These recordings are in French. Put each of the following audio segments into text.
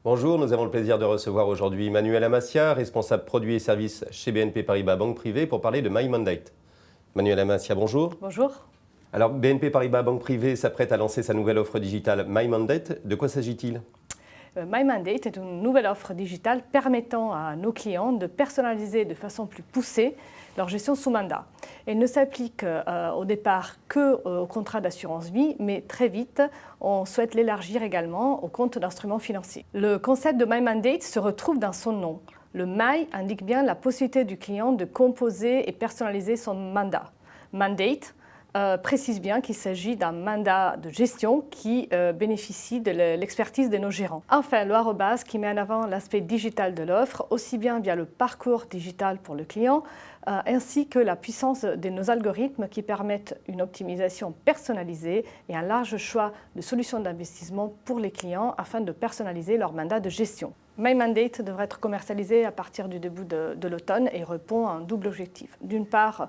Bonjour, nous avons le plaisir de recevoir aujourd'hui Manuel Amassia, responsable produits et services chez BNP Paribas Banque Privée, pour parler de MyMandate. Manuel Amassia, bonjour. Bonjour. Alors, BNP Paribas Banque Privée s'apprête à lancer sa nouvelle offre digitale MyMandate. De quoi s'agit-il ? MyMandate est une nouvelle offre digitale permettant à nos clients de personnaliser de façon plus poussée leur gestion sous mandat. Elle ne s'applique au départ qu'au contrat d'assurance vie, mais très vite, on souhaite l'élargir également aux comptes d'instruments financiers. Le concept de MyMandate se retrouve dans son nom. Le My indique bien la possibilité du client de composer et personnaliser son mandat. Mandate précise bien qu'il s'agit d'un mandat de gestion qui bénéficie de l'expertise de nos gérants. Enfin, le arrobase qui met en avant l'aspect digital de l'offre, aussi bien via le parcours digital pour le client, ainsi que la puissance de nos algorithmes qui permettent une optimisation personnalisée et un large choix de solutions d'investissement pour les clients afin de personnaliser leur mandat de gestion. MyMandate devrait être commercialisé à partir du début de l'automne et répond à un double objectif. D'une part,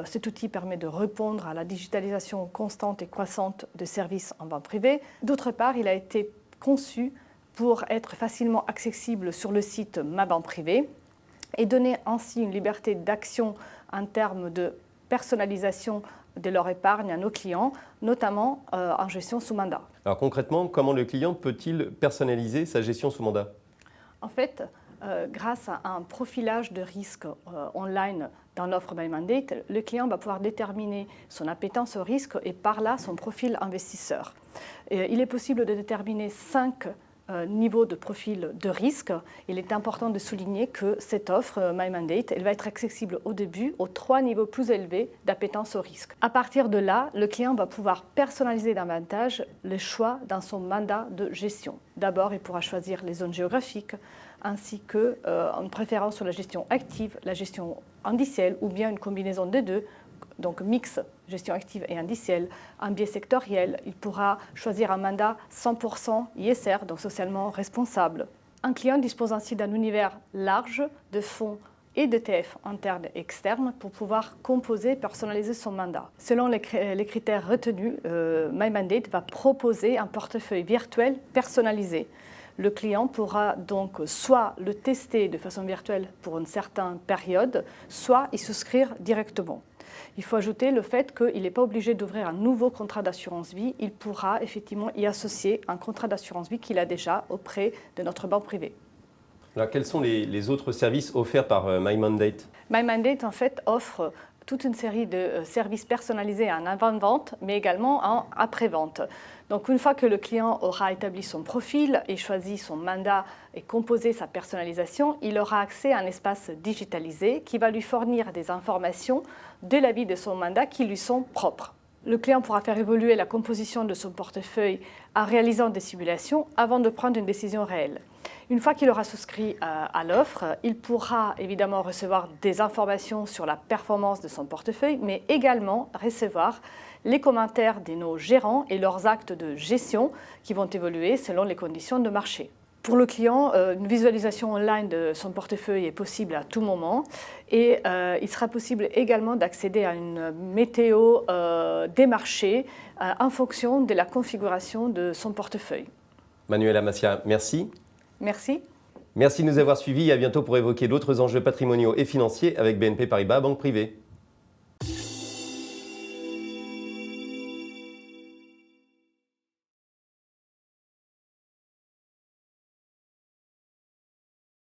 cet outil permet de répondre à la digitalisation constante et croissante de services en banque privée. D'autre part, il a été conçu pour être facilement accessible sur le site Ma Banque Privée et donner ainsi une liberté d'action en termes de personnalisation de leur épargne à nos clients, notamment en gestion sous mandat. Alors concrètement, comment le client peut-il personnaliser sa gestion sous mandat ? En fait, grâce à un profilage de risque online dans l'offre MyMandate, le client va pouvoir déterminer son appétence au risque et par là son profil investisseur. Il est possible de déterminer 5 niveaux de profil de risque. Il est important de souligner que cette offre MyMandate, elle va être accessible au début aux 3 niveaux plus élevés d'appétence au risque. À partir de là, le client va pouvoir personnaliser davantage les choix dans son mandat de gestion. D'abord, il pourra choisir les zones géographiques, ainsi qu'une préférence sur la gestion active, la gestion indicielle ou bien une combinaison des deux, donc mix gestion active et indicielle, un biais sectoriel. Il pourra choisir un mandat 100% ISR, donc socialement responsable. Un client dispose ainsi d'un univers large de fonds et d'ETF internes et externes pour pouvoir composer et personnaliser son mandat. Selon les critères retenus, MyMandate va proposer un portefeuille virtuel personnalisé. Le client pourra donc soit le tester de façon virtuelle pour une certaine période, soit y souscrire directement. Il faut ajouter le fait qu'il n'est pas obligé d'ouvrir un nouveau contrat d'assurance vie. Il pourra effectivement y associer un contrat d'assurance vie qu'il a déjà auprès de notre banque privée. Alors, quels sont les autres services offerts par MyMandate ? MyMandate, en fait, offre toute une série de services personnalisés en avant-vente, mais également en après-vente. Donc, une fois que le client aura établi son profil et choisi son mandat et composé sa personnalisation, il aura accès à un espace digitalisé qui va lui fournir des informations de la vie de son mandat qui lui sont propres. Le client pourra faire évoluer la composition de son portefeuille en réalisant des simulations avant de prendre une décision réelle. Une fois qu'il aura souscrit à l'offre, il pourra évidemment recevoir des informations sur la performance de son portefeuille, mais également recevoir les commentaires de nos gérants et leurs actes de gestion qui vont évoluer selon les conditions de marché. Pour le client, une visualisation online de son portefeuille est possible à tout moment et il sera possible également d'accéder à une météo des marchés en fonction de la configuration de son portefeuille. Manuel Amassia, merci. Merci. Merci de nous avoir suivis et à bientôt pour évoquer d'autres enjeux patrimoniaux et financiers avec BNP Paribas Banque Privée.